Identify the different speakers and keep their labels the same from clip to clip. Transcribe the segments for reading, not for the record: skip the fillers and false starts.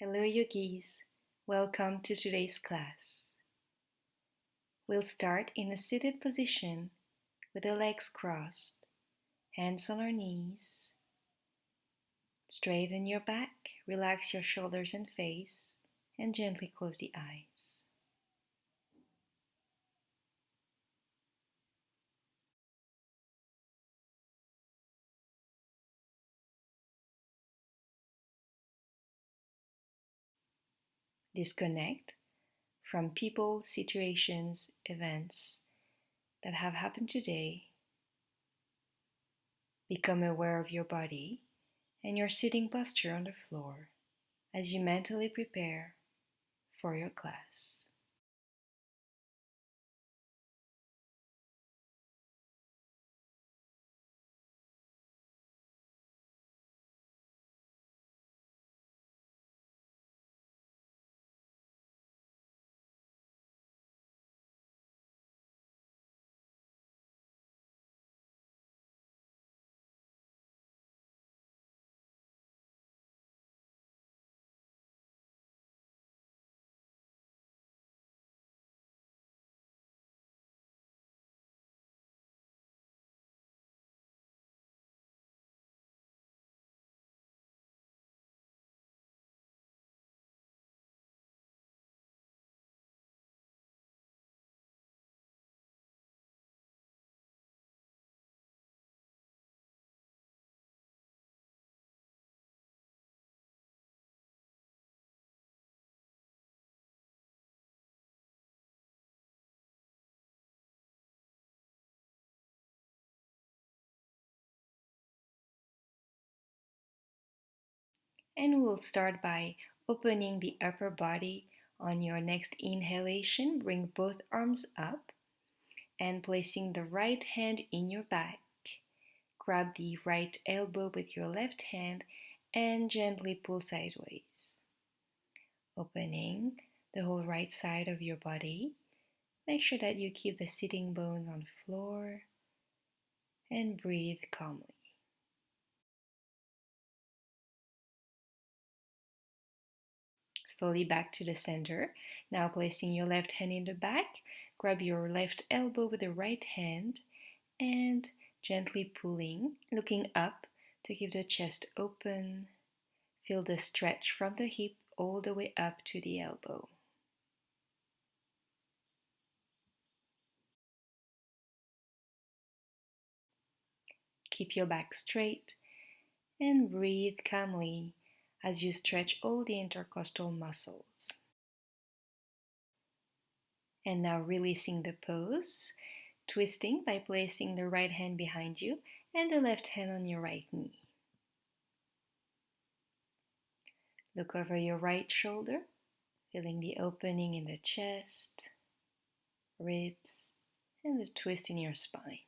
Speaker 1: Hello yogis, welcome to today's class. We'll start in a seated position with the legs crossed, hands on our knees. Straighten your back, relax your shoulders and face, and gently close the eyes. Disconnect from people, situations, events that have happened today. Become aware of your body and your sitting posture on the floor as you mentally prepare for your class. And we'll start by opening the upper body. On your next inhalation, bring both arms up and placing the right hand in your back. Grab the right elbow with your left hand and gently pull sideways. Opening the whole right side of your body. Make sure that you keep the sitting bones on the floor and breathe calmly. Slowly back to the center. Now placing your left hand in the back, grab your left elbow with the right hand and gently pulling, looking up to keep the chest open. Feel the stretch from the hip all the way up to the elbow. Keep your back straight and breathe calmly as you stretch all the intercostal muscles. And now releasing the pose, twisting by placing the right hand behind you and the left hand on your right knee. Look over your right shoulder, feeling the opening in the chest, ribs, and the twist in your spine.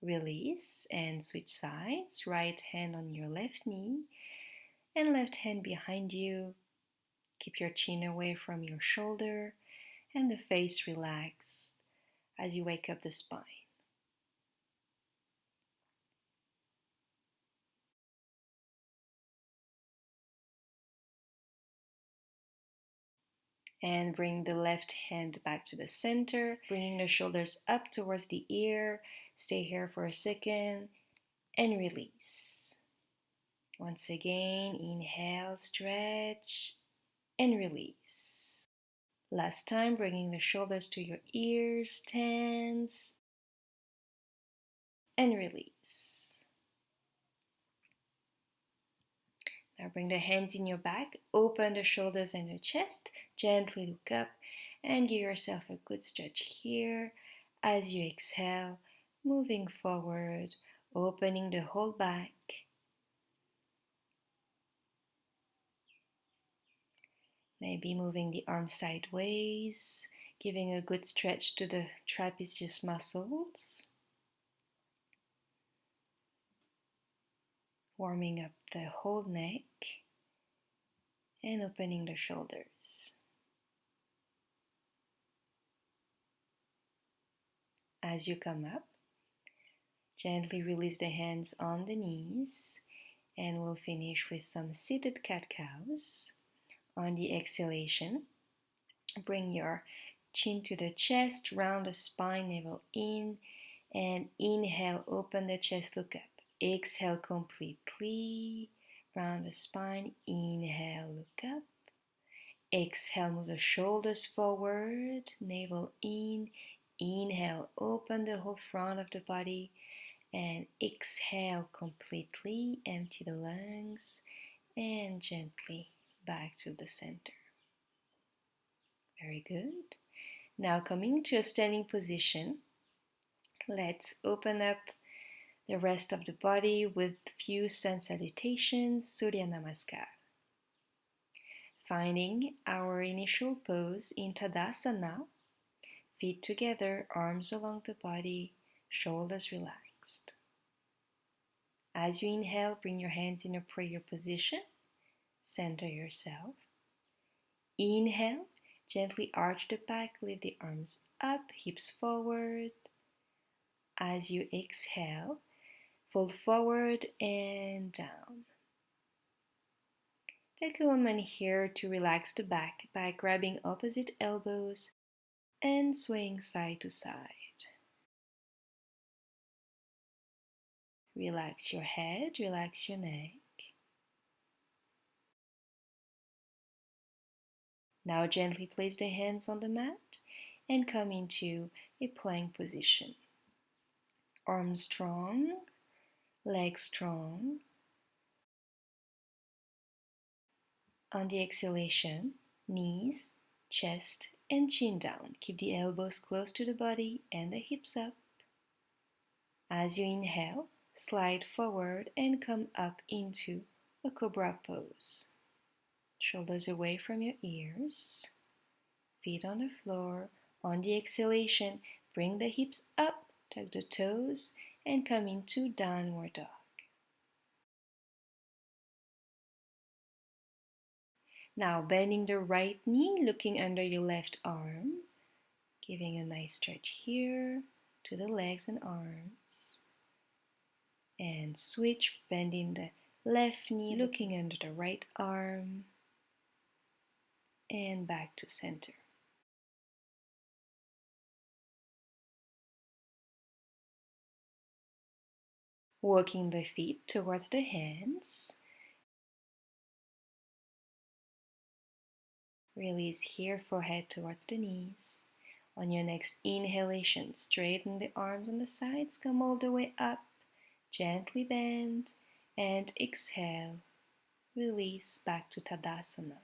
Speaker 1: Release and switch sides, right hand on your left knee and left hand behind you. Keep your chin away from your shoulder and the face relaxed as you wake up the spine. And bring the left hand back to the center, bringing the shoulders up towards the ear. Stay here for a second and release. Once again, inhale, stretch, and release. Last time, bringing the shoulders to your ears, tense, and release. Now bring the hands in your back, open the shoulders and the chest, gently look up, and give yourself a good stretch here. As you exhale, moving forward, opening the whole back. Maybe moving the arms sideways, giving a good stretch to the trapezius muscles. Warming up the whole neck and opening the shoulders. As you come up, Gently release the hands on the knees, and we'll finish with some seated cat-cows. On the exhalation, bring your chin to the chest, round the spine, navel in, and inhale, open the chest, look up. Exhale completely, round the spine, inhale, look up. Exhale, move the shoulders forward, navel in, inhale, open the whole front of the body, and exhale completely, empty the lungs, and gently back to the center. Very good. Now coming to a standing position, let's open up the rest of the body with few sun salutations, Surya Namaskar. Finding our initial pose in Tadasana, feet together, arms along the body, shoulders relaxed. As you inhale, bring your hands in a prayer position, center yourself. Inhale, gently arch the back, lift the arms up, hips forward. As you exhale, fold forward and down. Take a moment here to relax the back by grabbing opposite elbows and swaying side to side. Relax your head, relax your neck. Now gently place the hands on the mat and come into a plank position. Arms strong, legs strong. On the exhalation, knees, chest, and chin down. Keep the elbows close to the body and the hips up. As you inhale, slide forward and come up into a cobra pose. Shoulders away from your ears, feet on the floor. On the exhalation, bring the hips up, tuck the toes, and come into downward dog. Now bending the right knee, looking under your left arm, giving a nice stretch here to the legs and arms. And switch, bending the left knee, looking under the right arm, and back to center. Walking the feet towards the hands. Release here, forehead towards the knees. On your next inhalation, straighten the arms on the sides, come all the way up, gently bend, and exhale. Release back to Tadasana.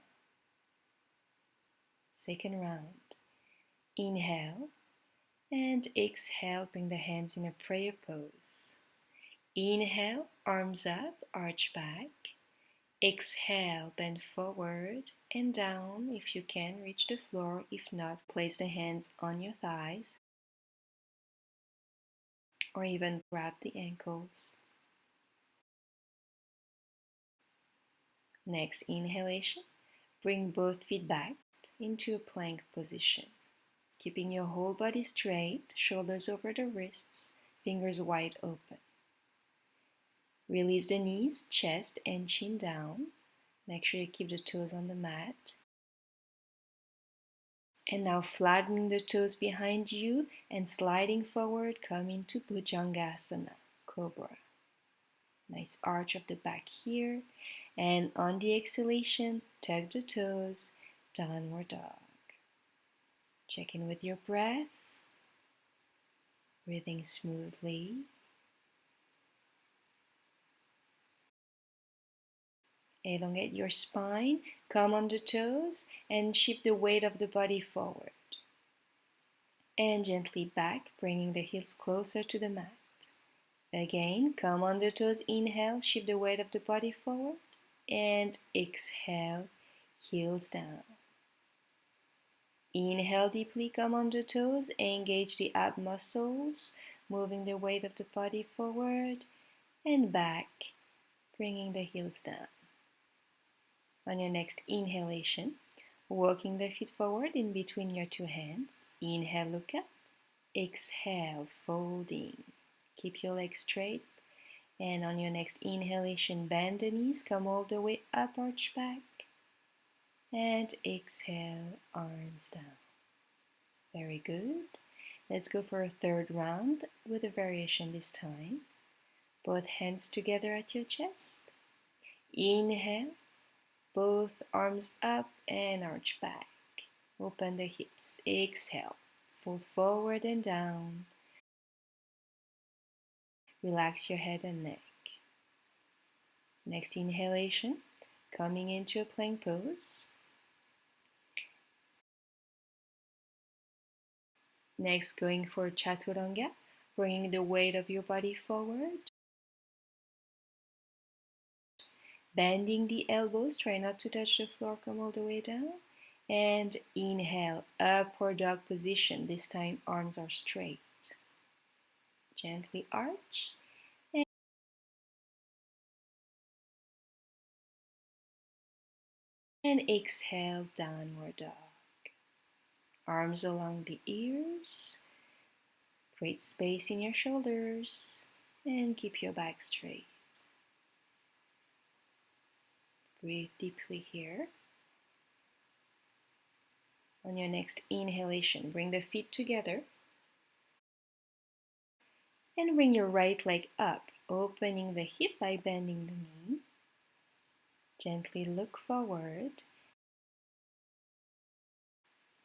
Speaker 1: Second round. Inhale and exhale, bring the hands in a prayer pose. Inhale, arms up, arch back. Exhale, bend forward and down. If you can, reach the floor. If not, place the hands on your thighs or even grab the ankles. Next inhalation, bring both feet back into a plank position. Keeping your whole body straight, shoulders over the wrists, fingers wide open. Release the knees, chest and chin down. Make sure you keep the toes on the mat. And now flattening the toes behind you and sliding forward, come into Bhujangasana, Cobra. Nice arch of the back here. And on the exhalation, tuck the toes, downward dog. Check in with your breath. Breathing smoothly. Elongate your spine, come on the toes, and shift the weight of the body forward. And gently back, bringing the heels closer to the mat. Again, come on the toes, inhale, shift the weight of the body forward. And exhale, heels down. Inhale deeply, come on the toes, engage the ab muscles, moving the weight of the body forward and back, bringing the heels down. On your next inhalation, walking the feet forward in between your two hands. Inhale, look up. Exhale, folding. Keep your legs straight. And on your next inhalation, bend the knees, come all the way up, arch back. And exhale, arms down. Very good. Let's go for a third round with a variation this time. Both hands together at your chest. Inhale, both arms up and arch back. Open the hips. Exhale, fold forward and down. Relax your head and neck. Next inhalation, coming into a plank pose. Next, going for chaturanga, bringing the weight of your body forward. Bending the elbows, try not to touch the floor, come all the way down. And inhale, upward dog position. This time, arms are straight. Gently arch. And exhale, downward dog. Arms along the ears. Create space in your shoulders. And keep your back straight. Breathe deeply here. On your next inhalation, bring the feet together. And bring your right leg up, opening the hip by bending the knee. Gently look forward.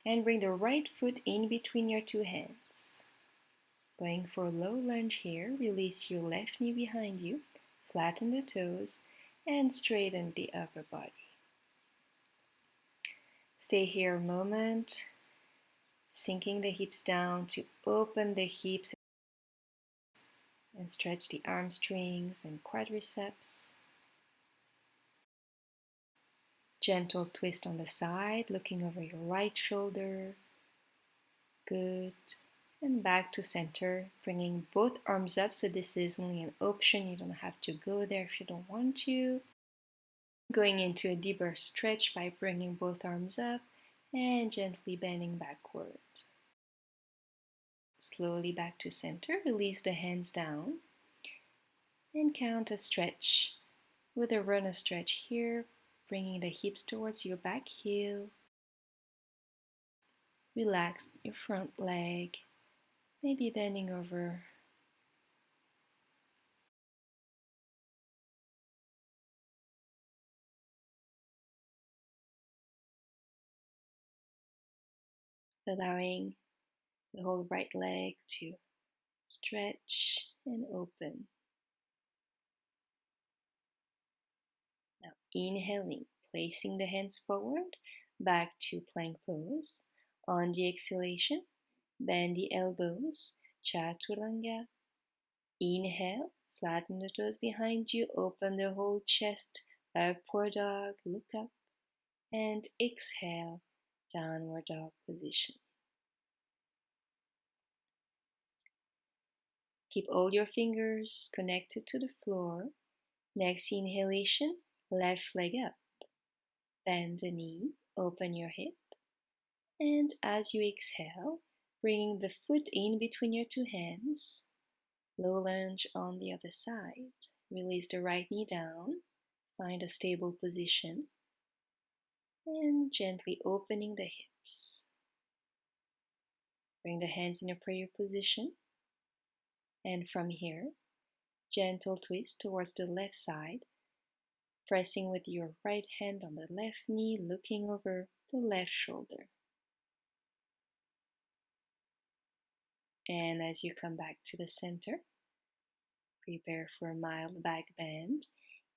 Speaker 1: And bring the right foot in between your two hands. Going for a low lunge here, release your left knee behind you, flatten the toes, and straighten the upper body. Stay here a moment, sinking the hips down to open the hips and stretch the hamstrings and quadriceps. Gentle twist on the side, looking over your right shoulder. Good. And back to center, bringing both arms up. So this is only an option. You don't have to go there if you don't want to. Going into a deeper stretch by bringing both arms up and gently bending backward. Slowly back to center. Release the hands down. And count a stretch with a runner stretch here, bringing the hips towards your back heel. Relax your front leg, maybe bending over. Allowing the whole right leg to stretch and open. Now inhaling, placing the hands forward, back to plank pose. On the exhalation, bend the elbows, chaturanga. Inhale, flatten the toes behind you, open the whole chest, upward dog, look up, and exhale, downward dog position. Keep all your fingers connected to the floor. Next inhalation, left leg up. Bend the knee, open your hip. And as you exhale, bring the foot in between your two hands. Low lunge on the other side. Release the right knee down. Find a stable position. And gently opening the hips. Bring the hands in a prayer position. And from here, gentle twist towards the left side, pressing with your right hand on the left knee, looking over the left shoulder. And as you come back to the center, prepare for a mild back bend.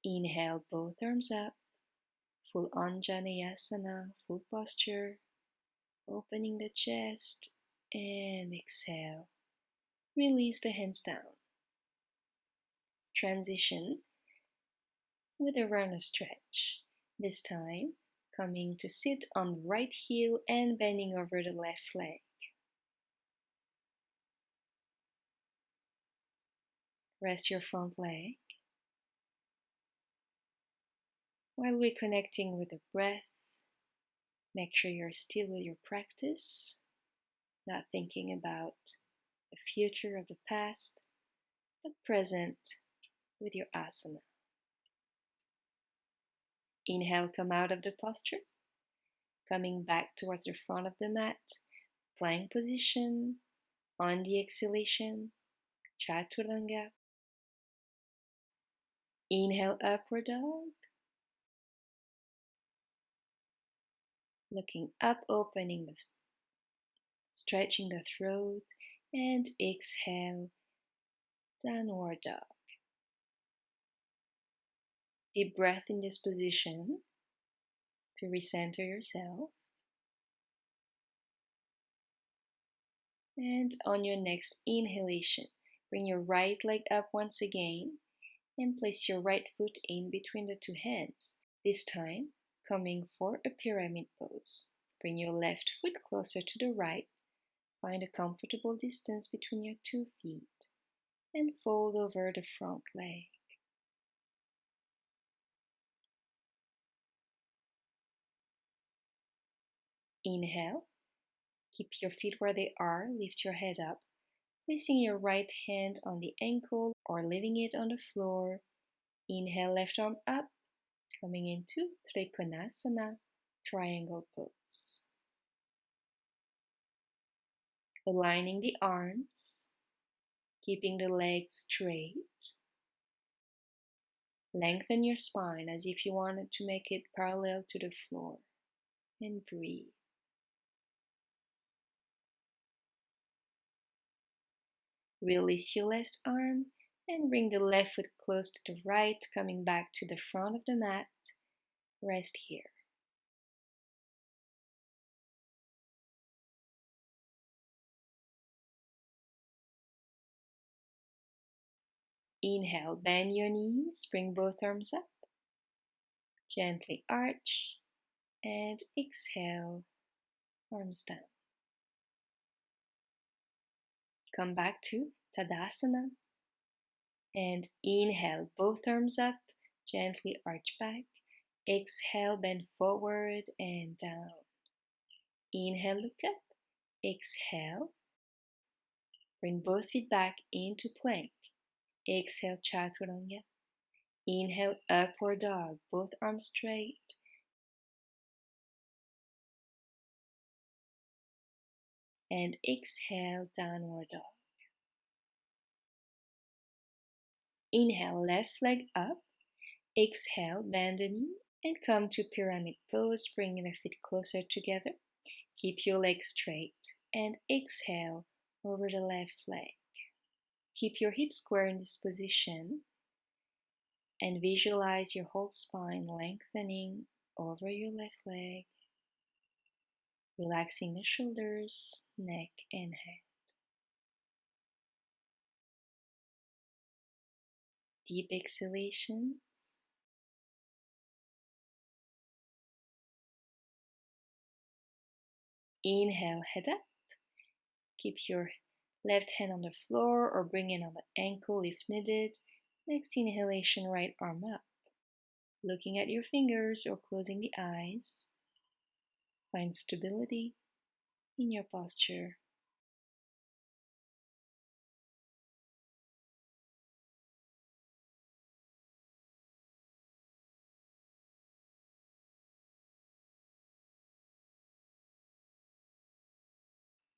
Speaker 1: Inhale, both arms up, full Anjaneyasana, full posture, opening the chest, and exhale. Release the hands down. Transition with a runner stretch. This time, coming to sit on the right heel and bending over the left leg. Rest your front leg while reconnecting with the breath. Make sure you're still with your practice, not thinking about the future or the past, but present with your asana. Inhale, come out of the posture, coming back towards the front of the mat, plank position. On the exhalation, chaturanga. Inhale, upward dog. Looking up, stretching the throat, and exhale, downward dog. Deep breath in this position to recenter yourself. And on your next inhalation, bring your right leg up once again and place your right foot in between the two hands. This time, coming for a pyramid pose. Bring your left foot closer to the right. Find a comfortable distance between your 2 feet and fold over the front leg. Inhale. Keep your feet where they are. Lift your head up, placing your right hand on the ankle or leaving it on the floor. Inhale, left arm up, coming into Trikonasana, triangle pose. Aligning the arms, keeping the legs straight. Lengthen your spine as if you wanted to make it parallel to the floor. And breathe. Release your left arm and bring the left foot close to the right, coming back to the front of the mat. Rest here. Inhale, bend your knees, bring both arms up. Gently arch and exhale, arms down. Come back to Tadasana and inhale, both arms up, gently arch back. Exhale, bend forward and down. Inhale, look up. Exhale, bring both feet back into plank. Exhale, chaturanga. Inhale, upward dog, both arms straight. And exhale, downward dog. Inhale, left leg up. Exhale, bend the knee and come to pyramid pose, bringing the feet closer together. Keep your legs straight and exhale over the left leg. Keep your hips square in this position and visualize your whole spine lengthening over your left leg, relaxing the shoulders, neck, and head. Deep exhalations. Inhale, head up. Keep your left hand on the floor or bring it on the ankle if needed. Next inhalation, right arm up. Looking at your fingers or closing the eyes. Find stability in your posture.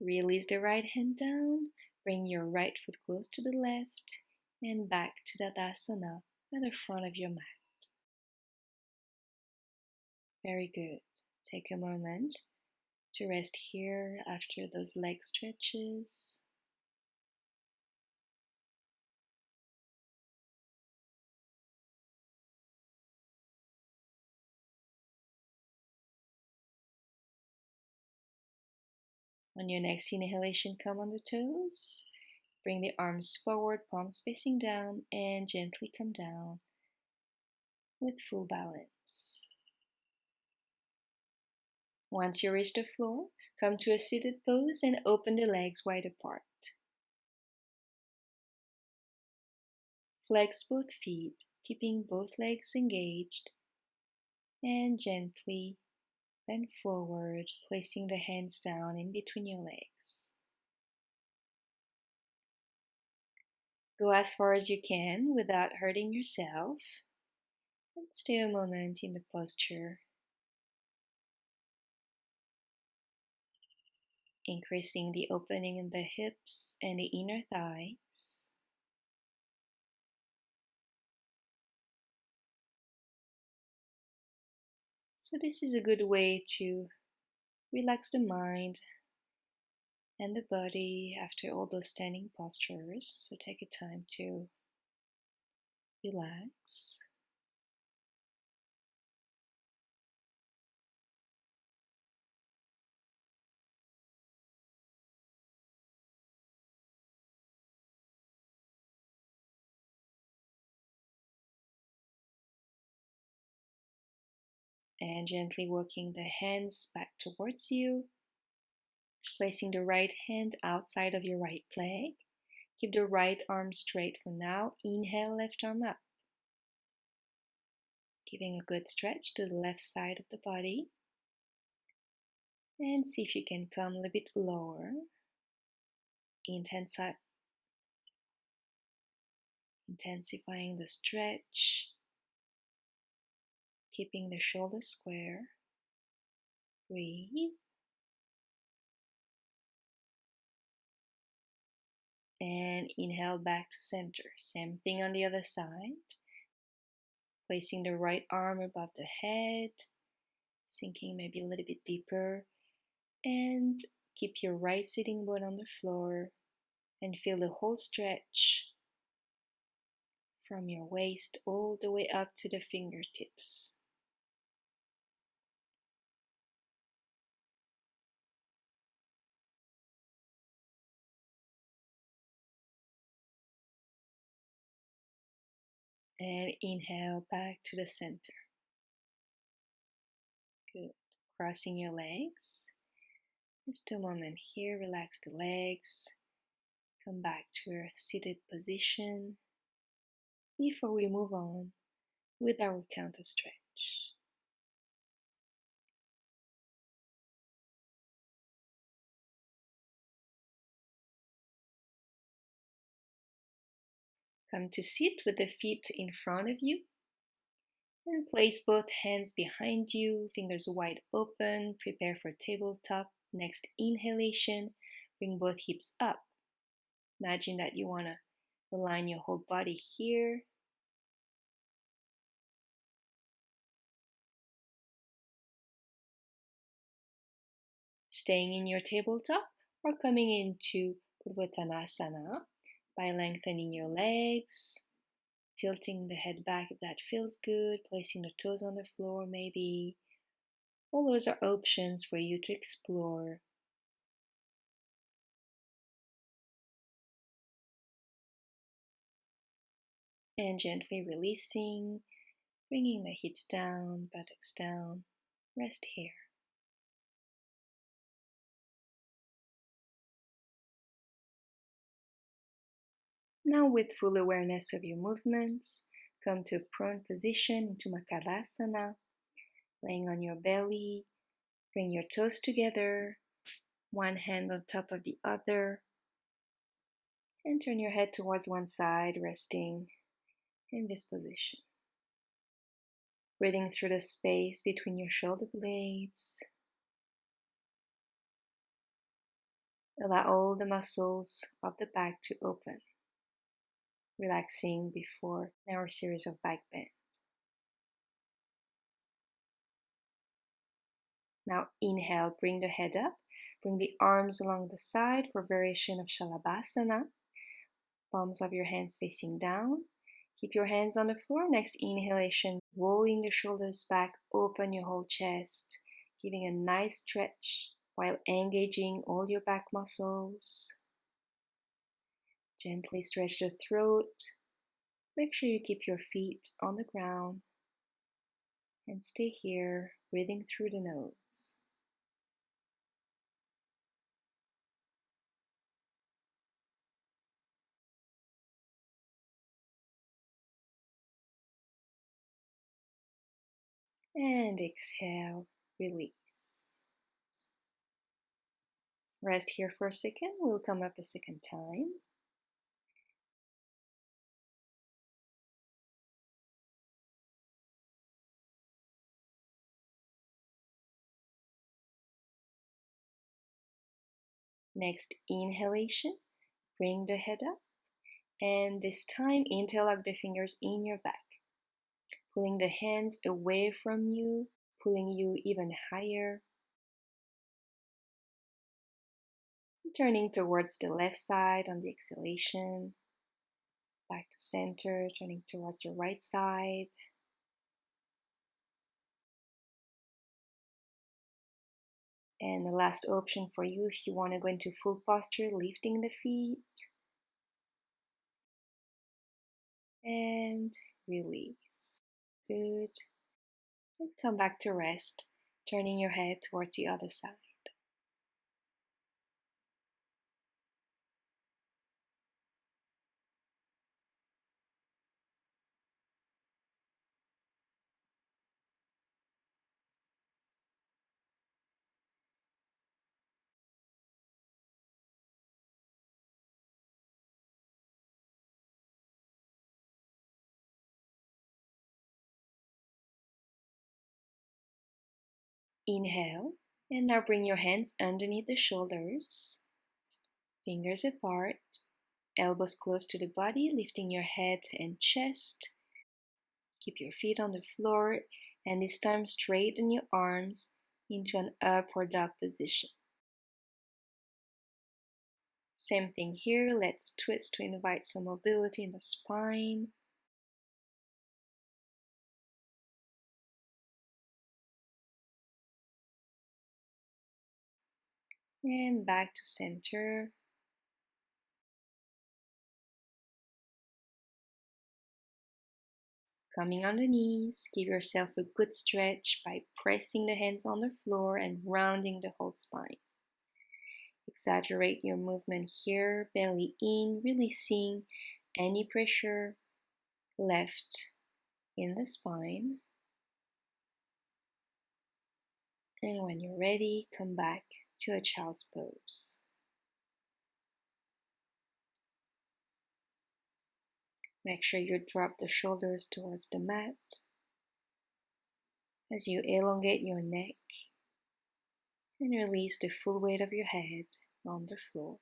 Speaker 1: Release the right hand down. Bring your right foot close to the left and back to Tadasana at the front of your mat. Very good. Take a moment to rest here after those leg stretches. On your next inhalation, come on the toes. Bring the arms forward, palms facing down, and gently come down with full balance. Once you reach the floor, come to a seated pose and open the legs wide apart. Flex both feet, keeping both legs engaged, and gently bend forward, placing the hands down in between your legs. Go as far as you can without hurting yourself. And stay a moment in the posture, increasing the opening in the hips and the inner thighs. So, this is a good way to relax the mind and the body after all those standing postures. So, take a time to relax. And gently working the hands back towards you, placing the right hand outside of your right leg. Keep the right arm straight for now. Inhale, left arm up. Giving a good stretch to the left side of the body. And see if you can come a little bit lower. Intensifying the stretch. Keeping the shoulders square. Breathe. And inhale back to center. Same thing on the other side. Placing the right arm above the head. Sinking maybe a little bit deeper. And keep your right sitting bone on the floor. And feel the whole stretch from your waist all the way up to the fingertips. And inhale back to the center. Good. Crossing your legs. Just a moment here. Relax the legs. Come back to your seated position before we move on with our counter stretch. Come to sit with the feet in front of you and place both hands behind you, fingers wide open. Prepare for tabletop. Next inhalation, bring both hips up. Imagine that you want to align your whole body here. Staying in your tabletop or coming into Purvottanasana by lengthening your legs, tilting the head back if that feels good, placing the toes on the floor maybe. All those are options for you to explore. And gently releasing, bringing the hips down, buttocks down. Rest here. Now, with full awareness of your movements, come to a prone position into Makadasana, laying on your belly. Bring your toes together, one hand on top of the other, and turn your head towards one side, resting in this position. Breathing through the space between your shoulder blades. Allow all the muscles of the back to open, relaxing before our series of back bends. Now inhale, bring the head up, bring the arms along the side for variation of Shalabhasana. Palms of your hands facing down. Keep your hands on the floor. Next inhalation, rolling the shoulders back, open your whole chest, giving a nice stretch while engaging all your back muscles. Gently stretch the throat. Make sure you keep your feet on the ground and stay here, breathing through the nose. And exhale, release. Rest here for a second. We'll come up a second time. Next inhalation, bring the head up, and this time interlock the fingers in your back, pulling the hands away from you, pulling you even higher. Turning towards the left side on the exhalation, back to center, turning towards the right side. And the last option for you, if you want to go into full posture, lifting the feet and release. Good. And come back to rest, turning your head towards the other side. Inhale, and now bring your hands underneath the shoulders, fingers apart, elbows close to the body, lifting your head and chest. Keep your feet on the floor, and this time straighten your arms into an upward dog position. Same thing here, let's twist to invite some mobility in the spine. And back to center. Coming on the knees, give yourself a good stretch by pressing the hands on the floor and rounding the whole spine. Exaggerate your movement here, belly in, releasing any pressure left in the spine. And when you're ready, come back to a child's pose. Make sure you drop the shoulders towards the mat as you elongate your neck and release the full weight of your head on the floor.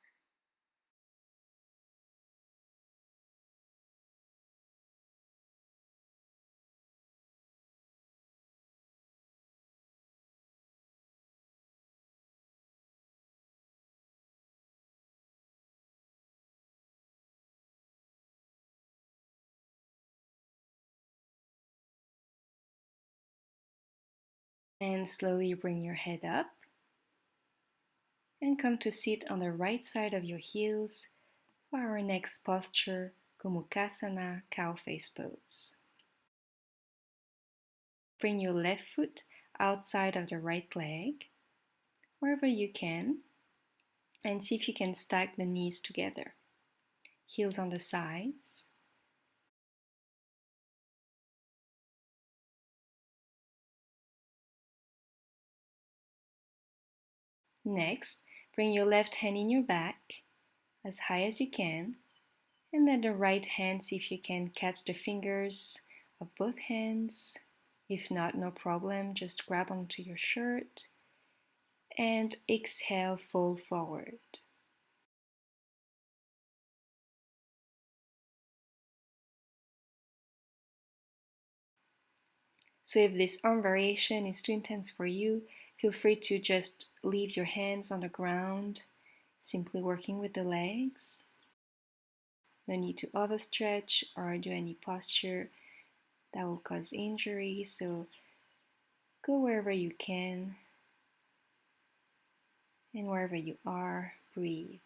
Speaker 1: And slowly bring your head up and come to sit on the right side of your heels for our next posture, Gomukhasana, cow face pose. Bring your left foot outside of the right leg, wherever you can, and see if you can stack the knees together. Heels on the sides. Next, bring your left hand in your back as high as you can, and then the right hand, see if you can catch the fingers of both hands. If not, no problem, just grab onto your shirt and exhale, fold forward. So if this arm variation is too intense for you, feel free to just leave your hands on the ground, simply working with the legs. No need to overstretch or do any posture that will cause injury, so go wherever you can, and wherever you are, breathe.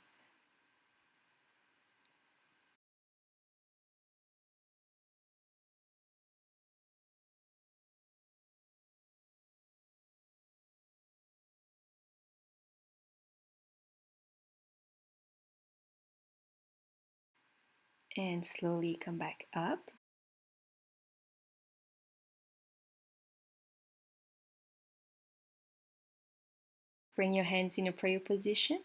Speaker 1: And slowly come back up. Bring your hands in a prayer position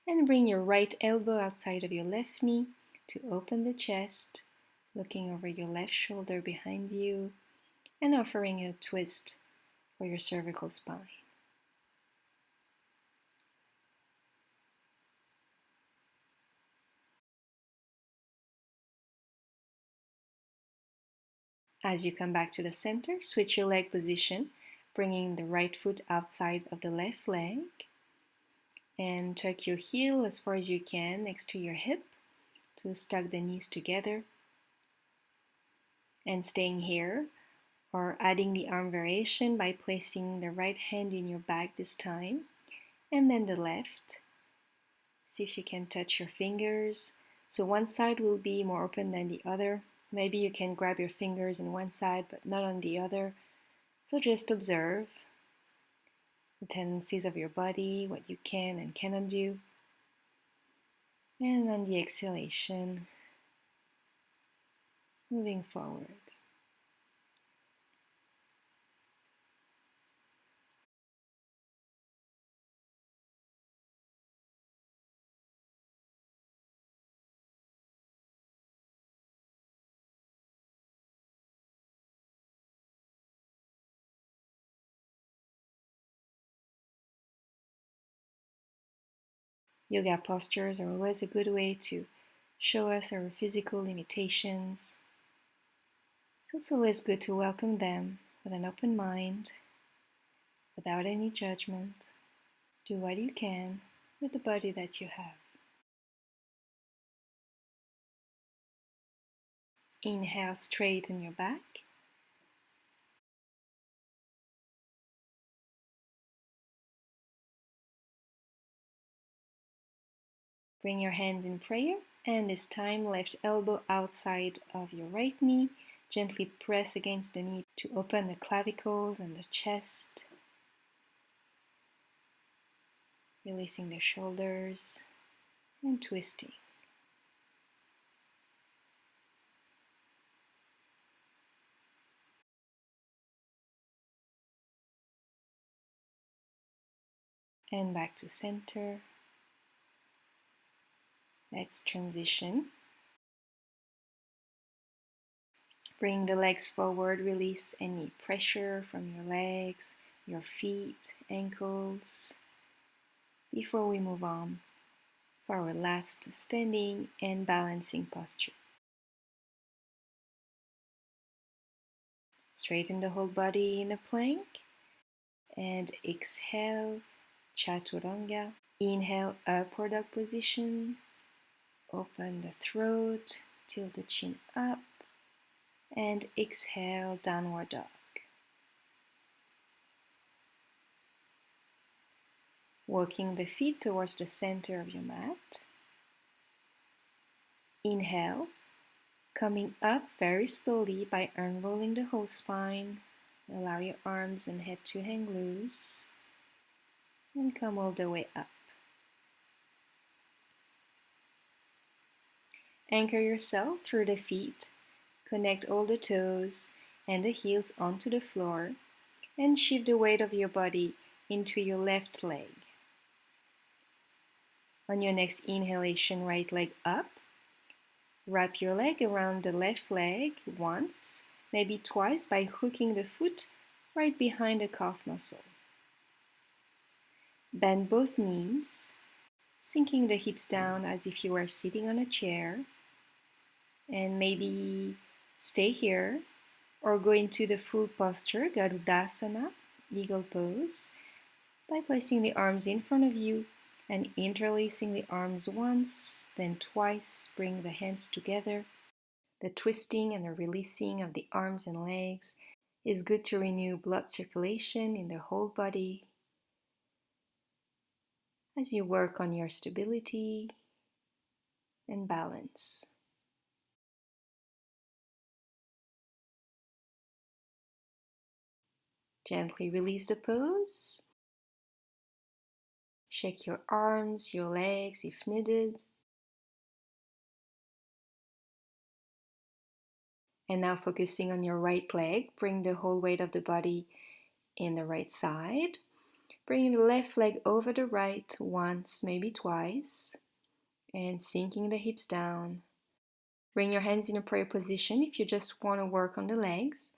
Speaker 1: and bring your right elbow outside of your left knee to open the chest, looking over your left shoulder behind you and offering a twist for your cervical spine. As you come back to the center, switch your leg position, bringing the right foot outside of the left leg. And tuck your heel as far as you can next to your hip to tuck the knees together. And staying here, or adding the arm variation by placing the right hand in your back this time, and then the left. See if you can touch your fingers. So one side will be more open than the other. Maybe you can grab your fingers on one side but not on the other. So just observe the tendencies of your body, what you can and cannot do. And on the exhalation, moving forward. Yoga postures are always a good way to show us our physical limitations. It's always good to welcome them with an open mind, without any judgment. Do what you can with the body that you have. Inhale, straighten your back. Bring your hands in prayer, and this time left elbow outside of your right knee. Gently press against the knee to open the clavicles and the chest. Releasing the shoulders and twisting. And back to center. Let's transition. Bring the legs forward, release any pressure from your legs, your feet, ankles, before we move on for our last standing and balancing posture. Straighten the whole body in a plank and exhale, chaturanga. Inhale, upward dog position. Open the throat, tilt the chin up, and exhale, downward dog. Walking the feet towards the center of your mat. Inhale, coming up very slowly by unrolling the whole spine. Allow your arms and head to hang loose. And come all the way up. Anchor yourself through the feet. Connect all the toes and the heels onto the floor. And shift the weight of your body into your left leg. On your next inhalation, right leg up. Wrap your leg around the left leg once, maybe twice by hooking the foot right behind the calf muscle. Bend both knees, sinking the hips down as if you were sitting on a chair. And maybe stay here or go into the full posture, Garudasana, eagle pose, by placing the arms in front of you and interlacing the arms once, then twice. Bring the hands together. The twisting and the releasing of the arms and legs is good to renew blood circulation in the whole body as you work on your stability and balance. Gently release the pose. Shake your arms, your legs if needed. And now focusing on your right leg, bring the whole weight of the body in the right side. Bringing the left leg over the right once, maybe twice. And sinking the hips down. Bring your hands in a prayer position if you just want to work on the legs,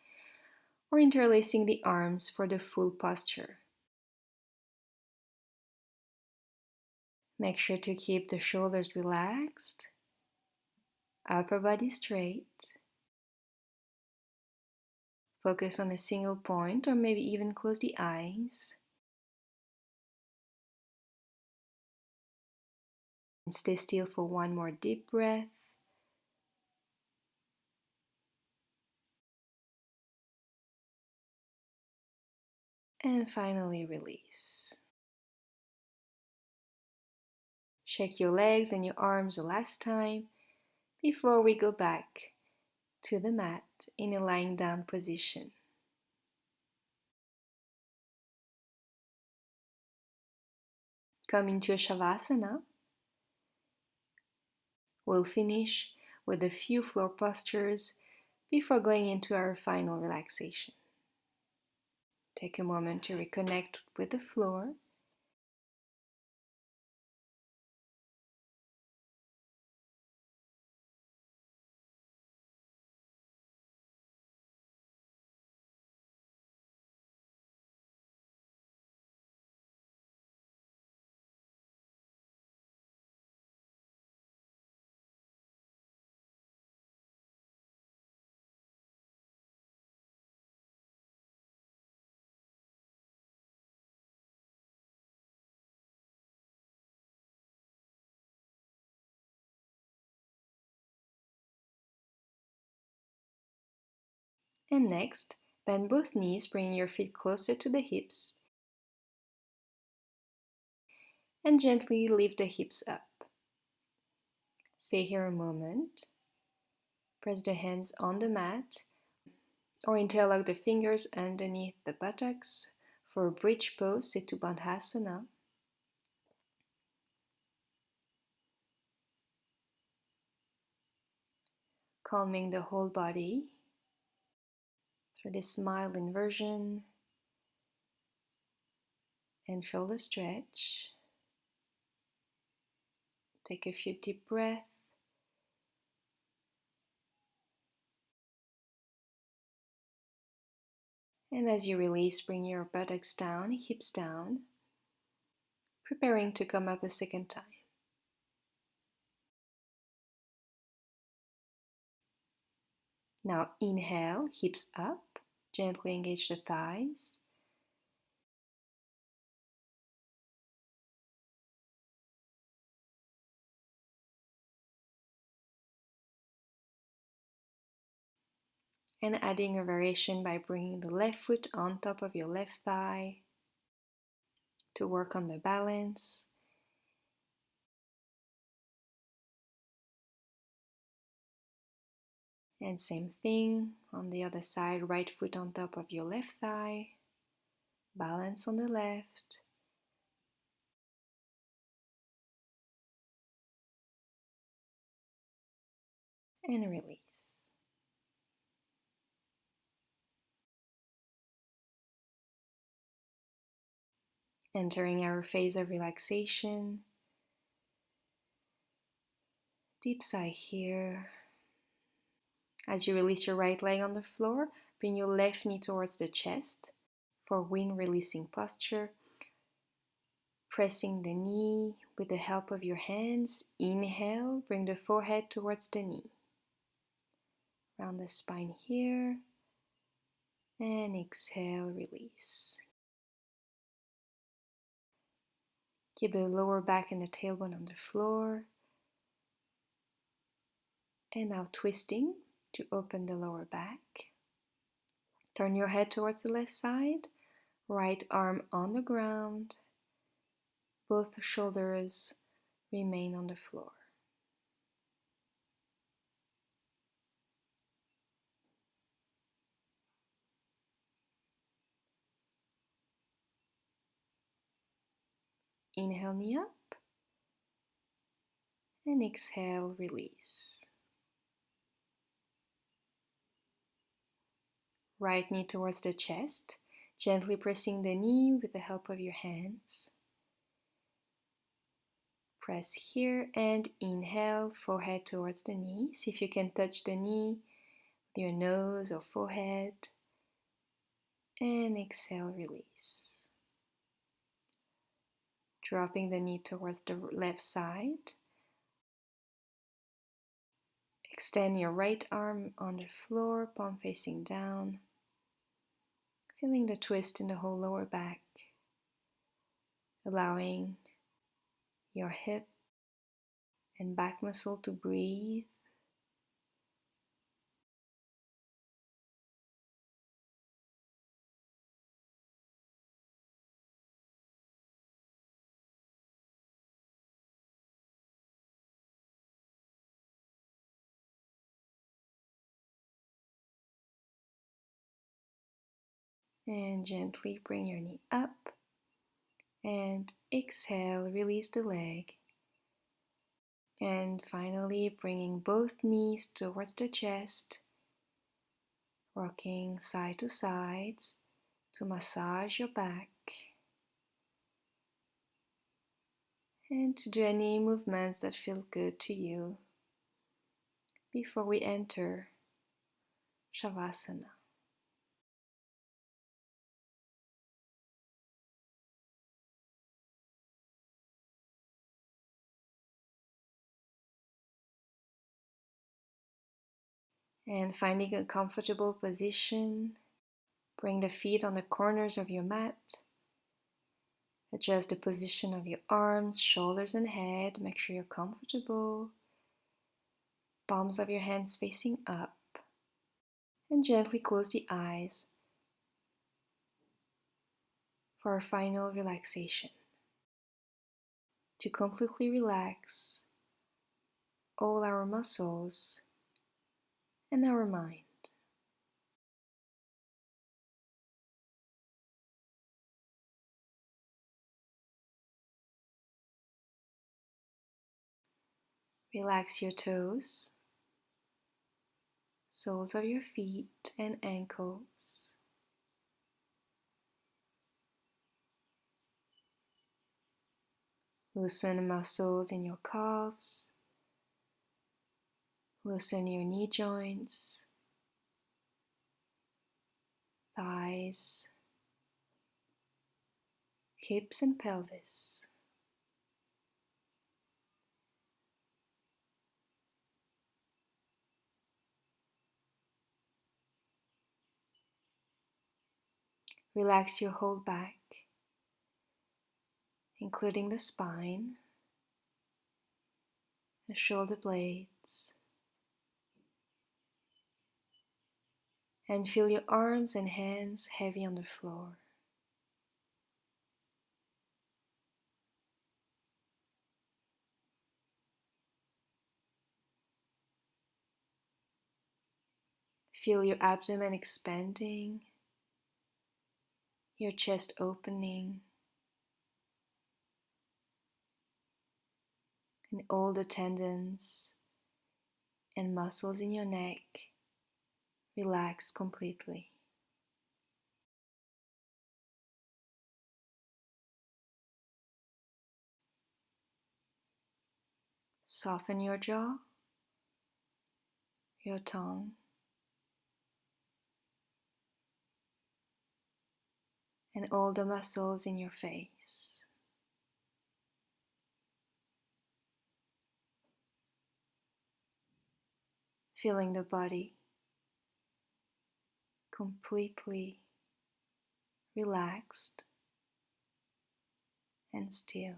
Speaker 1: or interlacing the arms for the full posture. Make sure to keep the shoulders relaxed, upper body straight, Focus on a single point or maybe even close the eyes. And stay still for one more deep breath. And finally release. Shake your legs and your arms the last time before we go back to the mat in a lying down position. Come into a Shavasana. We'll finish with a few floor postures before going into our final relaxation. Take a moment to reconnect with the floor. And next, bend both knees, bringing your feet closer to the hips, and gently lift the hips up. Stay here a moment. Press the hands on the mat or interlock the fingers underneath the buttocks for a bridge pose, Setu Bandhasana. Calming the whole body through this smile inversion and shoulder stretch. Take a few deep breaths. And as you release, bring your buttocks down, hips down, preparing to come up a second time. Now inhale, hips up, gently engage the thighs. And adding a variation by bringing the left foot on top of your left thigh to work on the balance. And same thing on the other side, right foot on top of your left thigh, balance on the left. And release. Entering our phase of relaxation. Deep sigh here. As you release your right leg on the floor, bring your left knee towards the chest for wind releasing posture. Pressing the knee with the help of your hands. Inhale, bring the forehead towards the knee. Round the spine here. And exhale, release. Keep the lower back and the tailbone on the floor. And now twisting to open the lower back. Turn your head towards the left side. Right arm on the ground. Both shoulders remain on the floor. Inhale, knee up. And exhale, release. Right knee towards the chest, gently pressing the knee with the help of your hands. Press here and inhale, forehead towards the knee. See if you can touch the knee with your nose or forehead. And exhale, release. Dropping the knee towards the left side. Extend your right arm on the floor, palm facing down. Feeling the twist in the whole lower back, allowing your hip and back muscle to breathe. And gently bring your knee up. And exhale, release the leg. And finally, bringing both knees towards the chest, rocking side to sides to massage your back. And to do any movements that feel good to you before we enter Shavasana. And finding a comfortable position, bring the feet on the corners of your mat. Adjust the position of your arms, shoulders, and head. Make sure you're comfortable. Palms of your hands facing up. And gently close the eyes for our final relaxation. To completely relax all our muscles and our mind. Relax your toes, soles of your feet and ankles. Loosen muscles in your calves. Loosen your knee joints, thighs, hips and pelvis. Relax your whole back, including the spine, the shoulder blades, and feel your arms and hands heavy on the floor. Feel your abdomen expanding, your chest opening, and all the tendons and muscles in your neck relax completely. Soften your jaw, your tongue, and all the muscles in your face. Feeling the body completely relaxed and still.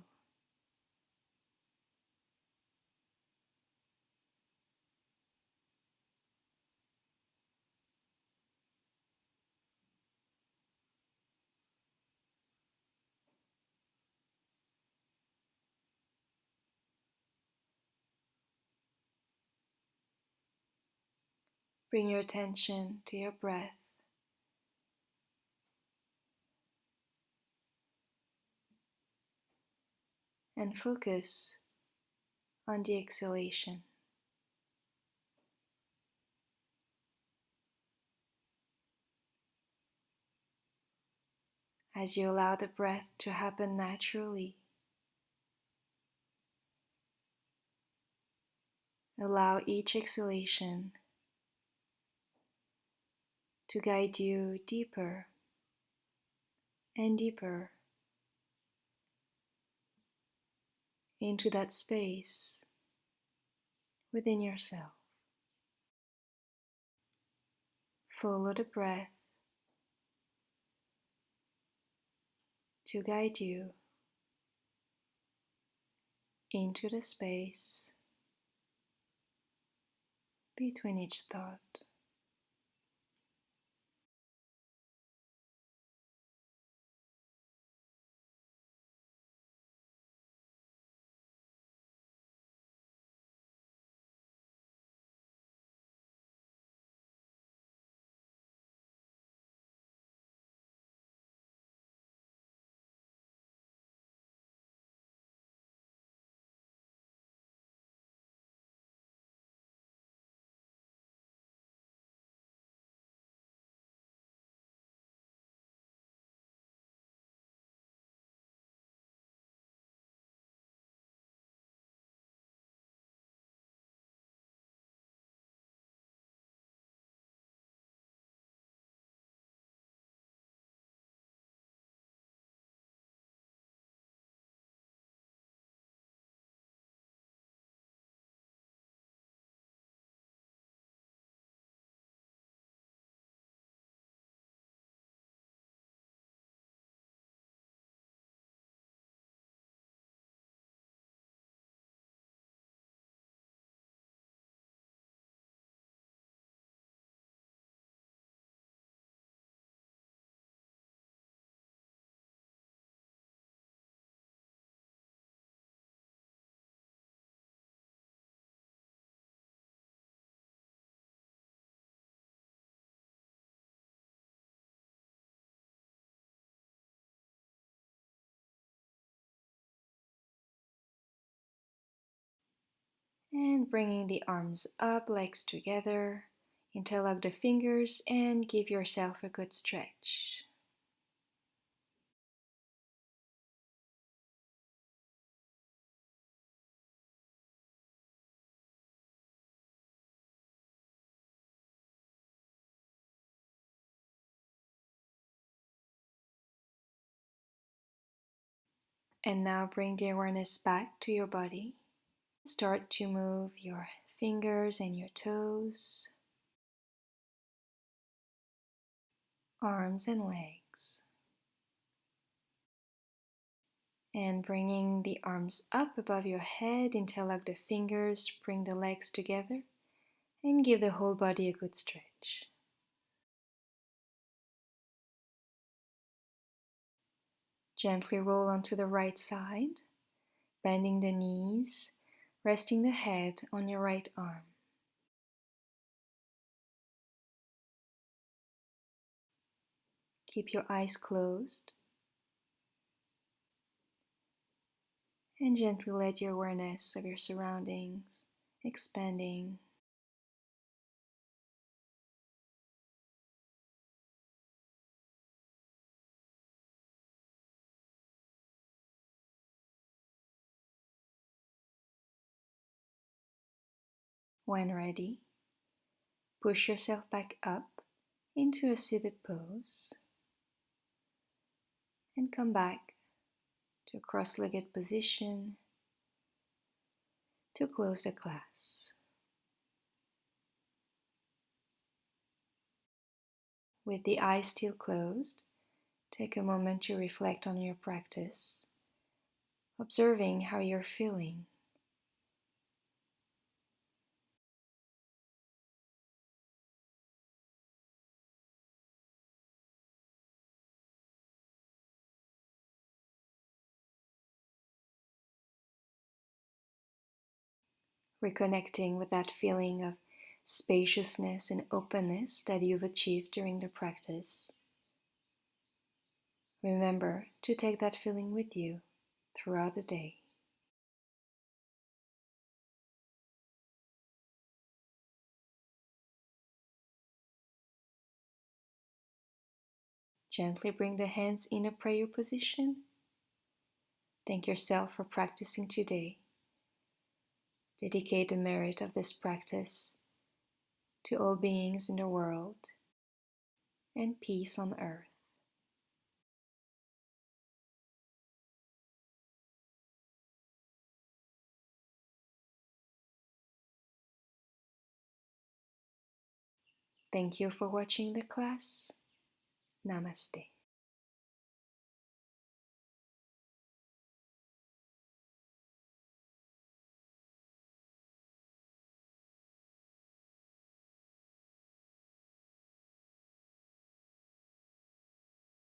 Speaker 1: Bring your attention to your breath and focus on the exhalation. As you allow the breath to happen naturally, allow each exhalation to guide you deeper and deeper into that space within yourself. Follow the breath to guide you into the space between each thought. And bringing the arms up, legs together, interlock the fingers and give yourself a good stretch. And now bring the awareness back to your body. Start to move your fingers and your toes, arms and legs. And bringing the arms up above your head, interlock the fingers, bring the legs together, and give the whole body a good stretch. Gently roll onto the right side, bending the knees, resting the head on your right arm. Keep your eyes closed and gently let your awareness of your surroundings expanding. When ready, push yourself back up into a seated pose and come back to a cross-legged position to close the class. With the eyes still closed, take a moment to reflect on your practice, observing how you're feeling. Reconnecting with that feeling of spaciousness and openness that you've achieved during the practice. Remember to take that feeling with you throughout the day. Gently bring the hands in a prayer position. Thank yourself for practicing today. Dedicate the merit of this practice to all beings in the world and peace on earth. Thank you for watching the class. Namaste.